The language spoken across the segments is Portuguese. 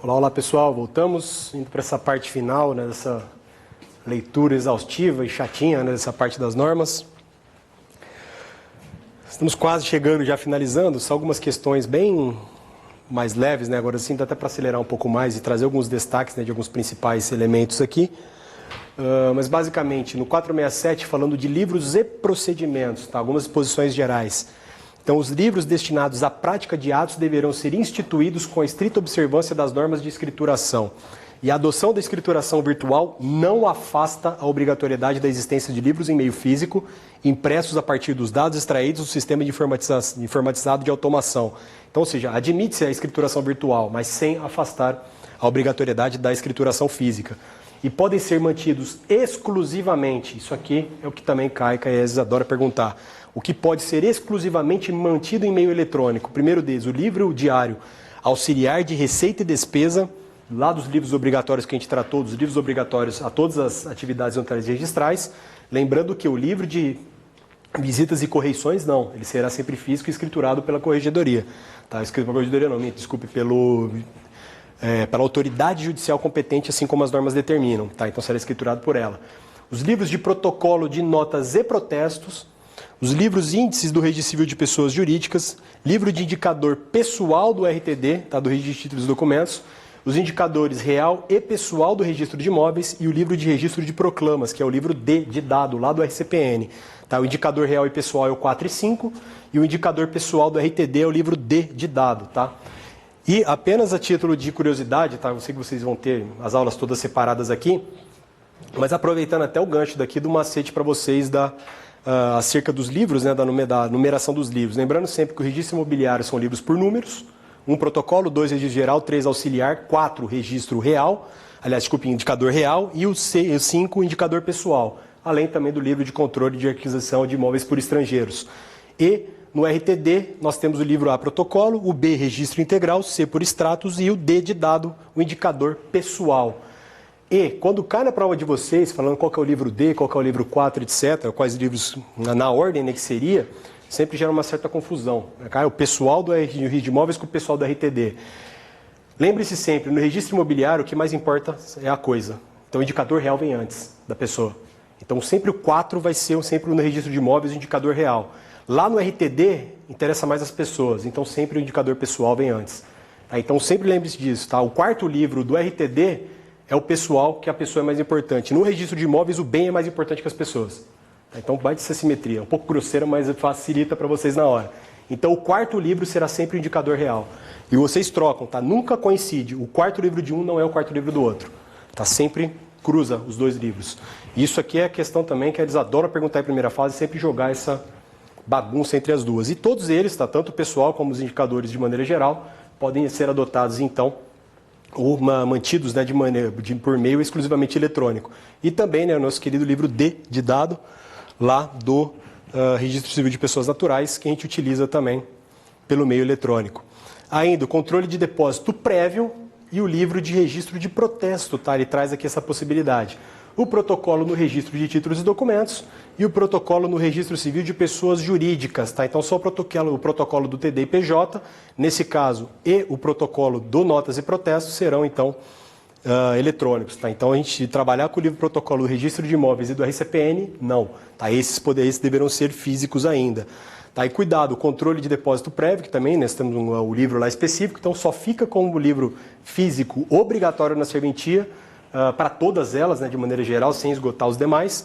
Olá, olá pessoal, voltamos indo para essa parte final, né, dessa leitura exaustiva e chatinha, né, dessa parte das normas. Estamos quase chegando, já finalizando, são algumas questões bem mais leves, né, agora sim dá até para acelerar um pouco mais e trazer alguns destaques, né, de alguns principais elementos aqui. Mas basicamente no 467 falando de livros e procedimentos, tá, algumas disposições gerais. Então, os livros destinados à prática de atos deverão ser instituídos com a estrita observância das normas de escrituração. E a adoção da escrituração virtual não afasta a obrigatoriedade da existência de livros em meio físico, impressos a partir dos dados extraídos do sistema de informatizado de automação. Então, ou seja, admite-se a escrituração virtual, mas sem afastar a obrigatoriedade da escrituração física. E podem ser mantidos exclusivamente, isso aqui é o que também cai, que a Isis adora perguntar, o que pode ser exclusivamente mantido em meio eletrônico. Primeiro deles, o livro diário auxiliar de receita e despesa, lá dos livros obrigatórios que a gente tratou, dos livros obrigatórios a todas as atividades notárias e registrais, lembrando que o livro de visitas e correições não, ele será sempre físico e escriturado pela corregedoria. Tá? Escrito pela corregedoria não, desculpe, pela autoridade judicial competente, assim como as normas determinam. Tá? Então será escriturado por ela. Os livros de protocolo de notas e protestos, os livros índices do Registro Civil de Pessoas Jurídicas, livro de indicador pessoal do RTD, tá, do Registro de Títulos e Documentos, os indicadores real e pessoal do Registro de Imóveis e o livro de Registro de Proclamas, que é o livro D de dado, lá do RCPN. Tá, o indicador real e pessoal é o 4 e 5 e o indicador pessoal do RTD é o livro D de dado. Tá? E apenas a título de curiosidade, tá, eu sei que vocês vão ter as aulas todas separadas aqui, mas aproveitando até o gancho daqui do macete para vocês acerca dos livros, né, da numeração dos livros. Lembrando sempre que o registro imobiliário são livros por números, 1 protocolo, 2 registro geral, 3 auxiliar, 4 registro real, indicador real, e o 5 indicador pessoal, além também do livro de controle de aquisição de imóveis por estrangeiros. E no RTD nós temos o livro A protocolo, o B registro integral, C por extratos e o D de dado, o indicador pessoal. E, quando cai na prova de vocês, falando qual que é o livro D, qual que é o livro 4, etc., quais livros na ordem, né, que seria, sempre gera uma certa confusão. O pessoal do registro de imóveis com o pessoal do RTD. Lembre-se sempre, no registro imobiliário, o que mais importa é a coisa. Então, o indicador real vem antes da pessoa. Então, sempre o 4 vai ser sempre no registro de imóveis o indicador real. Lá no RTD, interessa mais as pessoas. Então, sempre o indicador pessoal vem antes. Então, sempre lembre-se disso. Tá? O quarto livro do RTD é o pessoal, que a pessoa é mais importante. No registro de imóveis, o bem é mais importante que as pessoas. Então, vai de essa simetria. Um pouco grosseira, mas facilita para vocês na hora. Então, o quarto livro será sempre o indicador real. E vocês trocam, tá? Nunca coincide. O quarto livro de um não é o quarto livro do outro. Tá? Sempre cruza os dois livros. E isso aqui é a questão também que eles adoram perguntar em primeira fase, sempre jogar essa bagunça entre as duas. E todos eles, tá? Tanto o pessoal como os indicadores de maneira geral, podem ser adotados, então, ou mantidos, né, por meio exclusivamente eletrônico. E também, né, o nosso querido livro D de dado, lá do Registro Civil de Pessoas Naturais, que a gente utiliza também pelo meio eletrônico. Ainda o controle de depósito prévio e o livro de registro de protesto, tá? Ele traz aqui essa possibilidade. O protocolo no registro de títulos e documentos e o protocolo no registro civil de pessoas jurídicas. Tá? Então, só o protocolo do TD e PJ, nesse caso, e o protocolo do notas e protestos serão, então, eletrônicos. Tá? Então, a gente trabalhar com o livro protocolo do registro de imóveis e do RCPN, não. Tá? Esses deverão ser físicos ainda. Tá? E cuidado, o controle de depósito prévio, que também nós temos o livro lá específico, então só fica com o livro físico obrigatório na serventia, para todas elas, né, de maneira geral, sem esgotar os demais,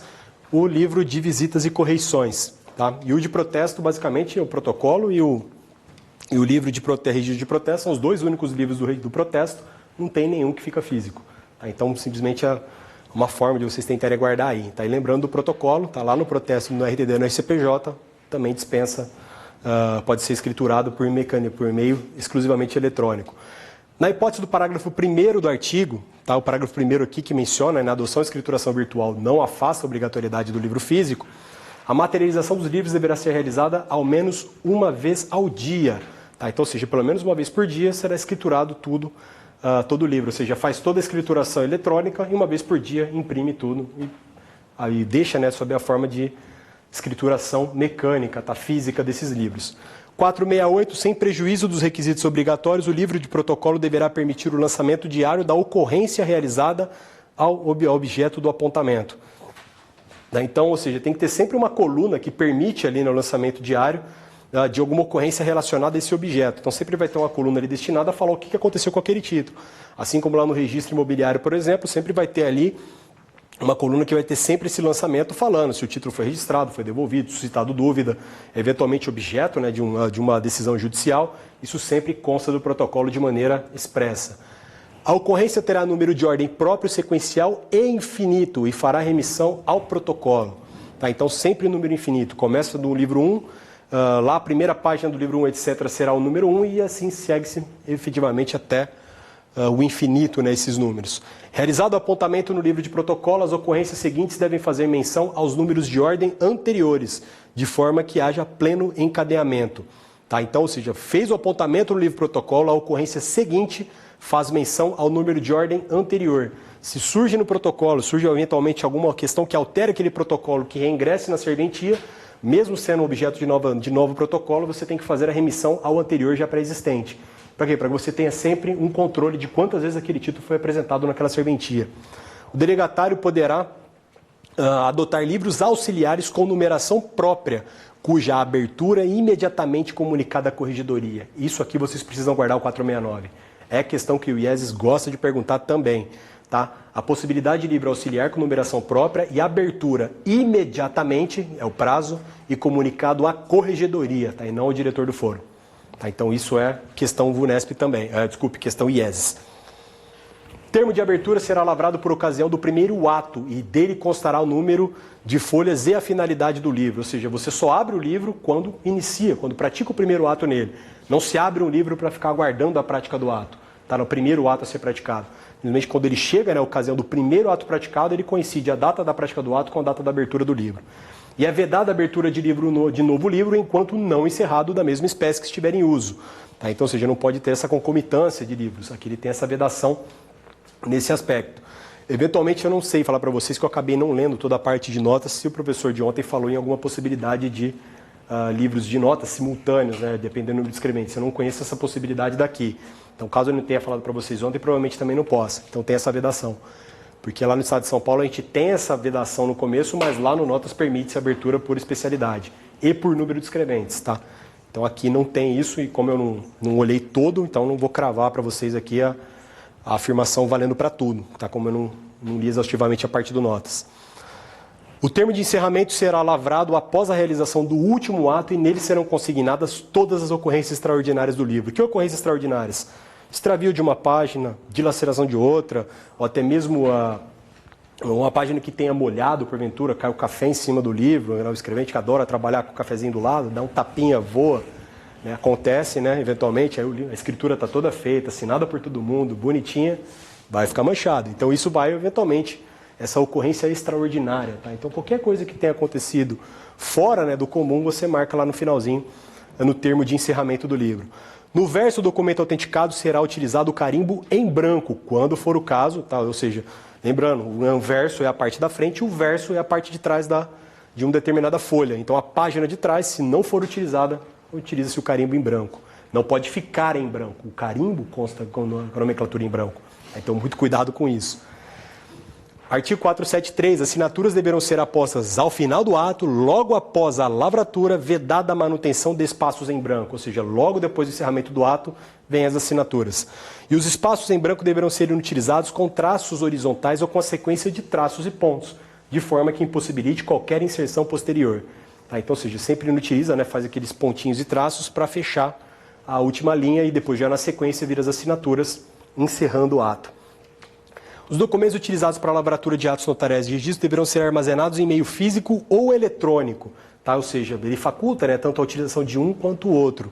o livro de visitas e correições. Tá? E o de protesto, basicamente, é o protocolo e o livro de registro de protesto são os dois únicos livros do protesto, não tem nenhum que fica físico. Tá? Então, simplesmente é uma forma de vocês tentarem guardar aí. Tá? E lembrando do protocolo, tá lá no protesto, no RTD, no RCPJ, também dispensa, pode ser escriturado por meio exclusivamente eletrônico. Na hipótese do parágrafo 1º do artigo, tá, o parágrafo 1º aqui que menciona, na adoção e escrituração virtual não afasta a obrigatoriedade do livro físico, a materialização dos livros deverá ser realizada ao menos uma vez ao dia. Tá? Então, ou seja, pelo menos uma vez por dia será escriturado todo o livro, ou seja, faz toda a escrituração eletrônica e uma vez por dia imprime tudo e aí deixa, né, sob a forma de escrituração mecânica, tá, física desses livros. 468, sem prejuízo dos requisitos obrigatórios, o livro de protocolo deverá permitir o lançamento diário da ocorrência realizada ao objeto do apontamento. Então, ou seja, tem que ter sempre uma coluna que permite ali no lançamento diário de alguma ocorrência relacionada a esse objeto. Então, sempre vai ter uma coluna ali destinada a falar o que aconteceu com aquele título. Assim como lá no registro imobiliário, por exemplo, sempre vai ter ali uma coluna que vai ter sempre esse lançamento falando se o título foi registrado, foi devolvido, suscitado dúvida, eventualmente objeto, né, de uma decisão judicial. Isso sempre consta do protocolo de maneira expressa. A ocorrência terá número de ordem próprio, sequencial e infinito e fará remissão ao protocolo. Tá? Então, sempre número infinito. Começa do livro 1, lá a primeira página do livro 1, etc., será o número 1 e assim segue-se efetivamente até o infinito, né, esses números. Realizado o apontamento no livro de protocolo, as ocorrências seguintes devem fazer menção aos números de ordem anteriores, de forma que haja pleno encadeamento. Tá? Então, ou seja, fez o apontamento no livro de protocolo, a ocorrência seguinte faz menção ao número de ordem anterior. Se surge no protocolo, surge eventualmente alguma questão que altere aquele protocolo, que reingresse na serventia, mesmo sendo objeto de novo protocolo, você tem que fazer a remissão ao anterior já pré-existente. Para quê? Para que você tenha sempre um controle de quantas vezes aquele título foi apresentado naquela serventia. O delegatário poderá adotar livros auxiliares com numeração própria, cuja abertura é imediatamente comunicada à corregedoria. Isso aqui vocês precisam guardar o 469. É questão que o IESES gosta de perguntar também. Tá? A possibilidade de livro auxiliar com numeração própria e abertura imediatamente, é o prazo, e comunicado à corregedoria, tá? E não ao diretor do foro. Tá? Então isso é questão VUNESP também, questão IESES. Termo de abertura será lavrado por ocasião do primeiro ato e dele constará o número de folhas e a finalidade do livro. Ou seja, você só abre o livro quando inicia, quando pratica o primeiro ato nele. Não se abre um livro para ficar aguardando a prática do ato. Está no primeiro ato a ser praticado. Simplesmente quando ele chega na ocasião do primeiro ato praticado, ele coincide a data da prática do ato com a data da abertura do livro. E é vedada a abertura de novo livro enquanto não encerrado da mesma espécie que estiver em uso. Tá? Então, ou seja, não pode ter essa concomitância de livros. Aqui ele tem essa vedação nesse aspecto. Eventualmente, eu não sei falar para vocês que eu acabei não lendo toda a parte de notas, se o professor de ontem falou em alguma possibilidade de livros de notas simultâneos, né, dependendo do número de escreventes. Eu não conheço essa possibilidade daqui. Então, caso eu não tenha falado para vocês ontem, provavelmente também não possa. Então, tem essa vedação. Porque lá no estado de São Paulo a gente tem essa vedação no começo, mas lá no Notas permite-se abertura por especialidade e por número de escreventes, tá? Então, aqui não tem isso e como eu não olhei todo, então não vou cravar para vocês aqui a afirmação valendo para tudo, tá? Como eu não li exaustivamente a parte do Notas. O termo de encerramento será lavrado após a realização do último ato e nele serão consignadas todas as ocorrências extraordinárias do livro. Que ocorrências extraordinárias? Extravio de uma página, dilaceração de outra, ou até mesmo uma página que tenha molhado, porventura, cai o café em cima do livro, o escrevente que adora trabalhar com o cafezinho do lado, dá um tapinha, voa, né? Acontece, né? Eventualmente, aí a escritura está toda feita, assinada por todo mundo, bonitinha, vai ficar manchado. Então isso vai, eventualmente, essa ocorrência extraordinária. Tá? Então qualquer coisa que tenha acontecido fora, né, do comum, você marca lá no finalzinho, no termo de encerramento do livro. No verso do documento autenticado será utilizado o carimbo em branco, quando for o caso, tá? Ou seja, lembrando, o verso é a parte da frente e o verso é a parte de trás de uma determinada folha. Então a página de trás, se não for utilizada, utiliza-se o carimbo em branco. Não pode ficar em branco. O carimbo consta com a nomenclatura em branco. Então muito cuidado com isso. Artigo 473. Assinaturas deverão ser apostas ao final do ato, logo após a lavratura, vedada a manutenção de espaços em branco. Ou seja, logo depois do encerramento do ato, vêm as assinaturas. E os espaços em branco deverão ser utilizados com traços horizontais ou com a sequência de traços e pontos, de forma que impossibilite qualquer inserção posterior. Tá? Então, ou seja, sempre inutiliza, né, faz aqueles pontinhos e traços para fechar a última linha e depois já na sequência vira as assinaturas, encerrando o ato. Os documentos utilizados para a lavratura de atos notariais de registro deverão ser armazenados em meio físico ou eletrônico, tá? Ou seja, ele faculta, né, tanto a utilização de um quanto o outro.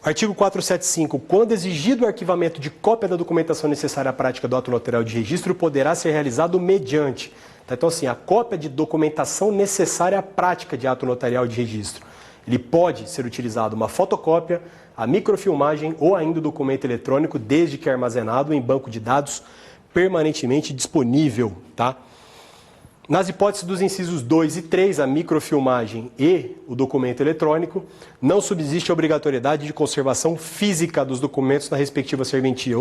Artigo 475. Quando exigido o arquivamento de cópia da documentação necessária à prática do ato notarial de registro, poderá ser realizado mediante. Tá? Então, assim, a cópia de documentação necessária à prática de ato notarial de registro. Ele pode ser utilizado uma fotocópia, a microfilmagem ou ainda o documento eletrônico, desde que armazenado em banco de dados permanentemente disponível, tá? Nas hipóteses dos incisos 2 e 3, a microfilmagem e o documento eletrônico, não subsiste a obrigatoriedade de conservação física dos documentos na respectiva serventia.